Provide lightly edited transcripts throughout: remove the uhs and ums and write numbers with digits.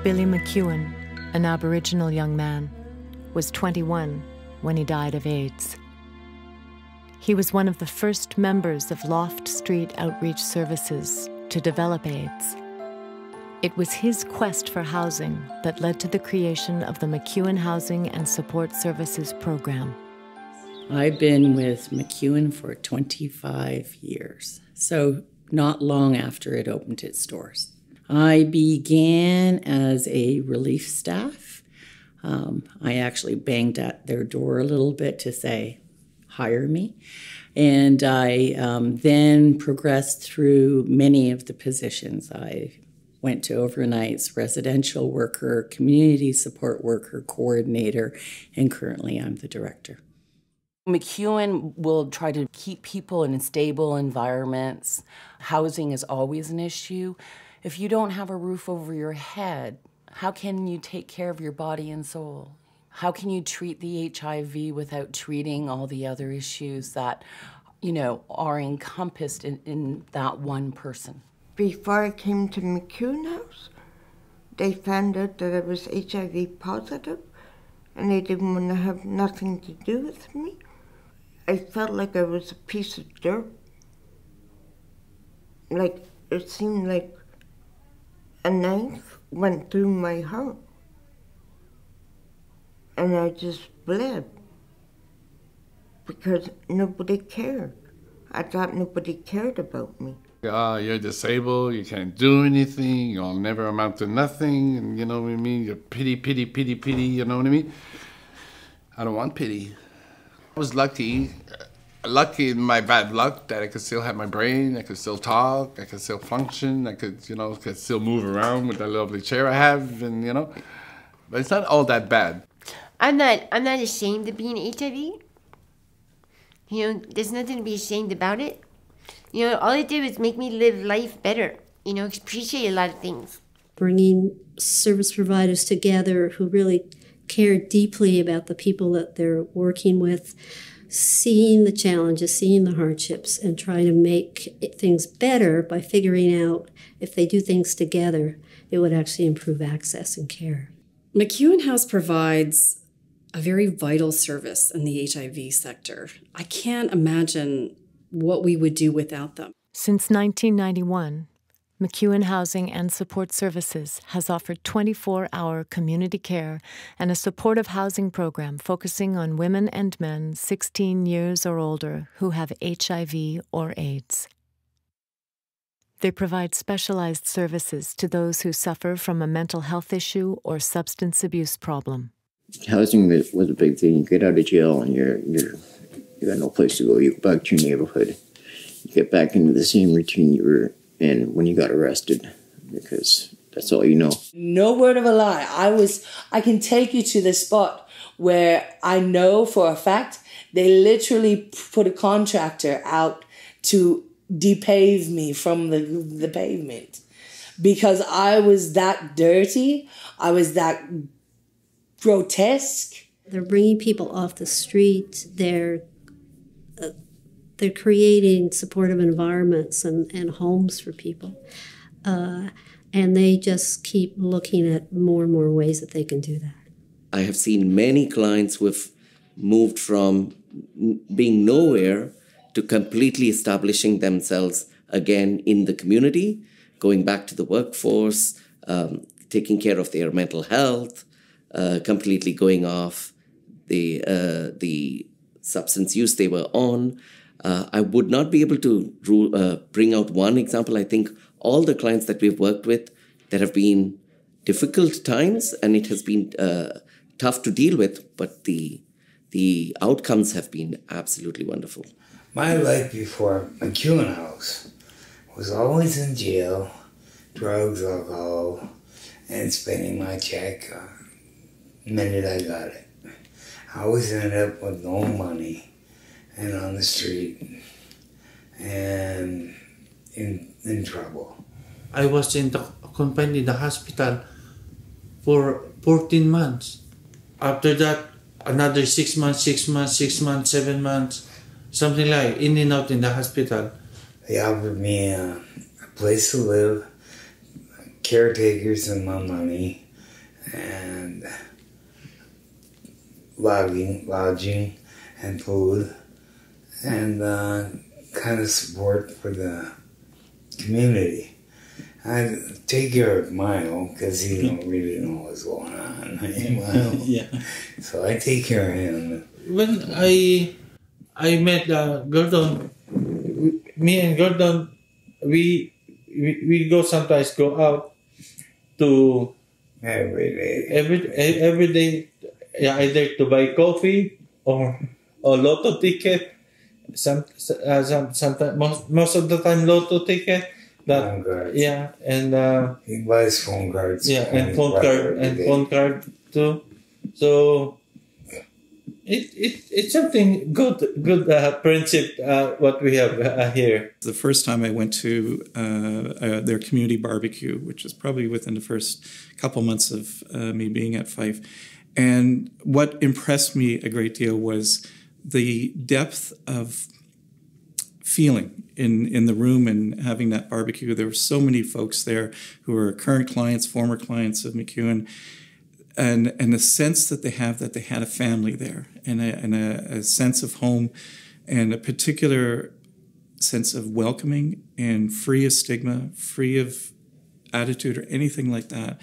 Billy McEwan, an Aboriginal young man, was 21 when he died of AIDS. He was one of the first members of Loft Street Outreach Services to develop AIDS. It was his quest for housing that led to the creation of the McEwan Housing and Support Services program. I've been with McEwan for 25 years, so not long after it opened its doors. I began as a relief staff. I actually banged at their door a little bit to say, hire me. And I then progressed through many of the positions. I went to overnights, residential worker, community support worker, coordinator, and currently I'm the director. McEwan will try to keep people in stable environments. Housing is always an issue. If you don't have a roof over your head, how can you take care of your body and soul? How can you treat the HIV without treating all the other issues that, are encompassed in that one person? Before I came to McEwan House, they found out that I was HIV positive, and they didn't want to have nothing to do with me. I felt like I was a piece of dirt. Like, it seemed like a knife went through my heart. And I just bled. Because nobody cared. I thought nobody cared about me. You're disabled, you can't do anything, you'll never amount to nothing, and you know what I mean? You're pity, pity, pity, pity, you know what I mean? I don't want pity. I was lucky in my bad luck that I could still have my brain, I could still talk, I could still function, I could, could still move around with that lovely chair I have, and but it's not all that bad. I'm not ashamed of being HIV. There's nothing to be ashamed about it. All it did was make me live life better, appreciate a lot of things. Bringing service providers together who really care deeply about the people that they're working with, seeing the challenges, seeing the hardships, and trying to make things better by figuring out if they do things together, it would actually improve access and care. McEwan House provides a very vital service in the HIV sector. I can't imagine what we would do without them. Since 1991, McEwan Housing and Support Services has offered 24-hour community care and a supportive housing program focusing on women and men 16 years or older who have HIV or AIDS. They provide specialized services to those who suffer from a mental health issue or substance abuse problem. Housing was a big thing. You get out of jail and you got no place to go. You go back to your neighborhood. You get back into the same routine you were in when you got arrested, because that's all you know. No word of a lie. I can take you to the spot where I know for a fact they literally put a contractor out to depave me from the pavement, because I was that dirty. I was that grotesque. They're bringing people off the street. They're creating supportive environments and homes for people. And they just keep looking at more and more ways that they can do that. I have seen many clients who have moved from being nowhere to completely establishing themselves again in the community, going back to the workforce, taking care of their mental health, completely going off the substance use they were on. I would not be able to bring out one example. I think all the clients that we've worked with, there have been difficult times and it has been tough to deal with, but the outcomes have been absolutely wonderful. My life before McEwan House was always in jail, drugs, alcohol, and spending my check the minute I got it. I always ended up with no money and on the street and in trouble. I was confined in the hospital for 14 months. After that, another 6 months, 6 months, 6 months, 7 months, something like in and out in the hospital. They offered me a place to live, caretakers and my money, and lodging and food, and kind of support for the community. I take care of Milo because he don't really know what's going on. Yeah. So I take care of him. When I met Gordon, me and Gordon, we go sometimes go out to every day. Every day, yeah, either to buy coffee or lotto ticket. Sometimes most of the time lotto ticket. Phone cards. Yeah, and he buys phone cards. Yeah, and phone card too. So it's something good principle what we have here. The first time I went to their community barbecue, which was probably within the first couple months of me being at Fife, and what impressed me a great deal was the depth of feeling in the room and having that barbecue. There were so many folks there who were current clients, former clients of McEwan, and the sense that they had a family there, and a sense of home, and a particular sense of welcoming and free of stigma, free of attitude or anything like that.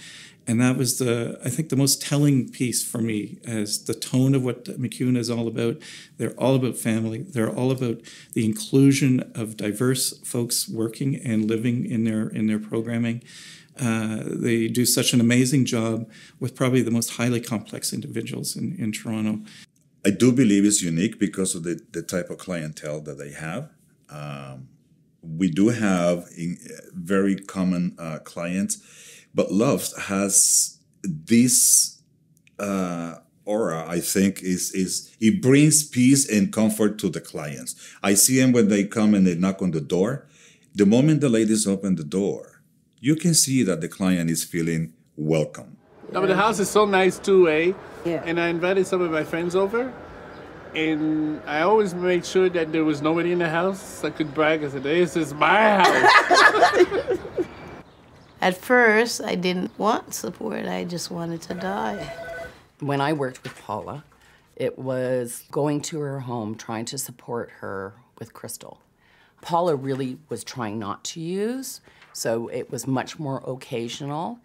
And that was I think the most telling piece for me as the tone of what McEwan is all about. They're all about family. They're all about the inclusion of diverse folks working and living in their programming. They do such an amazing job with probably the most highly complex individuals in Toronto. I do believe it's unique because of the type of clientele that they have. We do have very common clients. But Love has this aura, I think, is it brings peace and comfort to the clients. I see them when they come and they knock on the door. The moment the ladies open the door, you can see that the client is feeling welcome. No, but the house is so nice too, eh? Yeah. And I invited some of my friends over, and I always made sure that there was nobody in the house. I could brag and say, "This is my house." At first, I didn't want support. I just wanted to die. When I worked with Paula, it was going to her home, trying to support her with Crystal. Paula really was trying not to use, so it was much more occasional.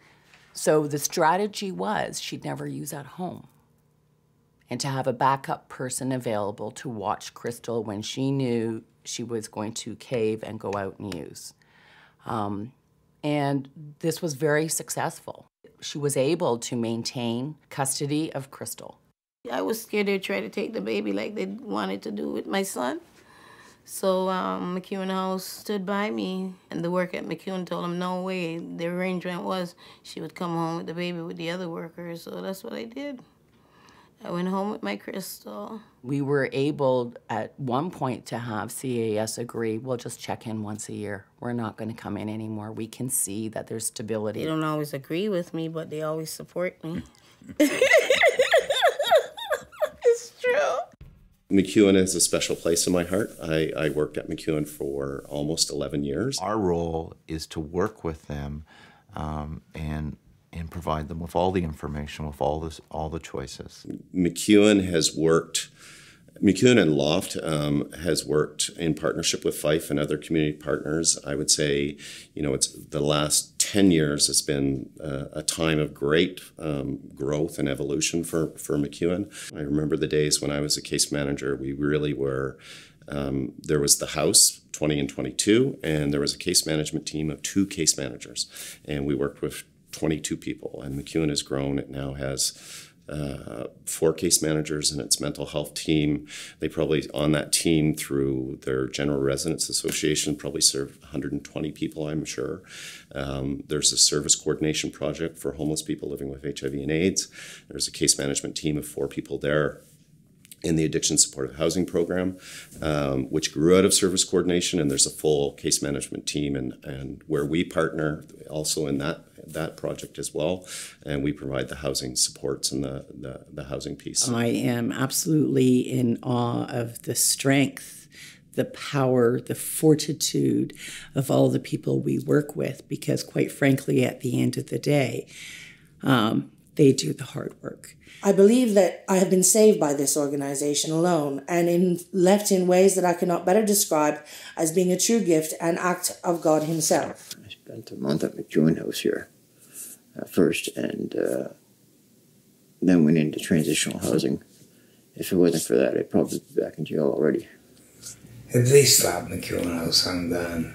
So the strategy was she'd never use at home, and to have a backup person available to watch Crystal when she knew she was going to cave and go out and use. And this was very successful. She was able to maintain custody of Crystal. I was scared they'd try to take the baby like they wanted to do with my son. So McEwan House stood by me, and the worker at McEwan told them, no way. The arrangement was she would come home with the baby with the other workers, so that's what I did. I went home with my Crystal. We were able at one point to have CAS agree, we'll just check in once a year. We're not going to come in anymore. We can see that there's stability. They don't always agree with me, but they always support me. It's true. McEwan is a special place in my heart. I worked at McEwan for almost 11 years. Our role is to work with them and provide them with all the information, with all the choices. McEwan and Loft has worked in partnership with Fife and other community partners. I would say, it's the last 10 years has been a time of great growth and evolution for McEwan. I remember the days when I was a case manager, we really were, there was the house, 20 and 22, and there was a case management team of 2 case managers, and we worked with 22 people, and McEwan has grown. It now has 4 case managers in its mental health team. They probably, on that team through their General Residents Association, probably serve 120 people, I'm sure. There's a service coordination project for homeless people living with HIV and AIDS. There's a case management team of 4 people there in the Addiction Supportive Housing Program, which grew out of service coordination, and there's a full case management team and where we partner also in that project as well, and we provide the housing supports and the housing piece. I am absolutely in awe of the strength, the power, the fortitude of all the people we work with, because quite frankly, at the end of the day, they do the hard work. I believe that I have been saved by this organization alone and left in ways that I cannot better describe as being a true gift and act of God himself. I spent a month at McEwan House here first, and then went into transitional housing. If it wasn't for that, I'd probably be back in jail already. If they stop McEwan House, I'm done.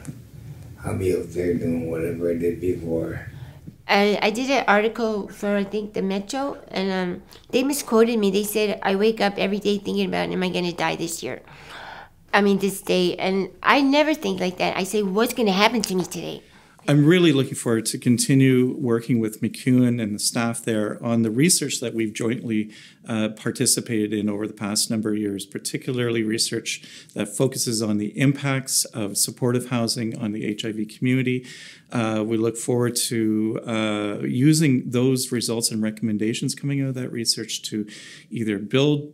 I'll be out there doing whatever I did before. I did an article for, I think, the Metro, and they misquoted me. They said, I wake up every day thinking about, am I going to die this year? This day. And I never think like that. I say, what's going to happen to me today? I'm really looking forward to continue working with McEwan and the staff there on the research that we've jointly participated in over the past number of years, particularly research that focuses on the impacts of supportive housing on the HIV community. We look forward to using those results and recommendations coming out of that research to either build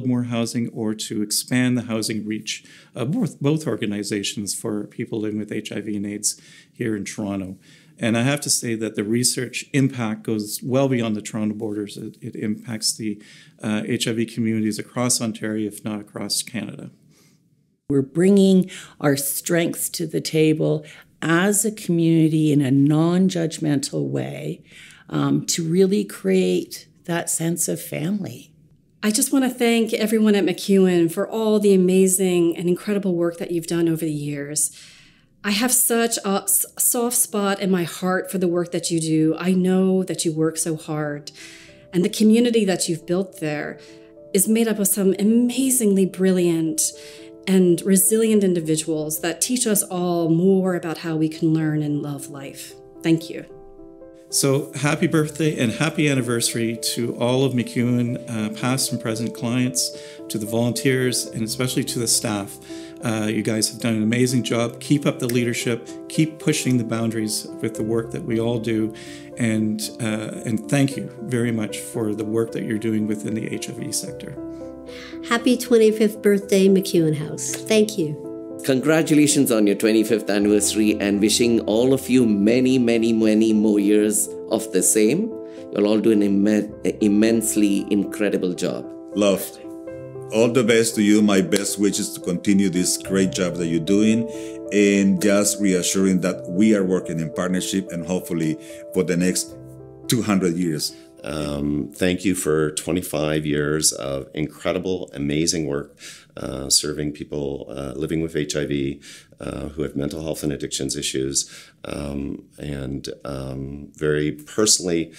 more housing or to expand the housing reach of both organizations for people living with HIV and AIDS here in Toronto. And I have to say that the research impact goes well beyond the Toronto borders. It impacts the HIV communities across Ontario, if not across Canada. We're bringing our strengths to the table as a community in a non-judgmental way to really create that sense of family. I just want to thank everyone at McEwan for all the amazing and incredible work that you've done over the years. I have such a soft spot in my heart for the work that you do. I know that you work so hard. And the community that you've built there is made up of some amazingly brilliant and resilient individuals that teach us all more about how we can learn and love life. Thank you. So happy birthday and happy anniversary to all of McEwan, past and present clients, to the volunteers, and especially to the staff. You guys have done an amazing job. Keep up the leadership. Keep pushing the boundaries with the work that we all do. And thank you very much for the work that you're doing within the HIV sector. Happy 25th birthday, McEwan House. Thank you. Congratulations on your 25th anniversary and wishing all of you many, many, many more years of the same. You're all doing an immensely incredible job. Love. All the best to you. My best wishes to continue this great job that you're doing, and just reassuring that we are working in partnership and hopefully for the next 200 years. Thank you for 25 years of incredible, amazing work serving people living with HIV who have mental health and addictions issues. And very personally,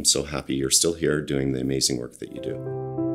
so happy you're still here doing the amazing work that you do.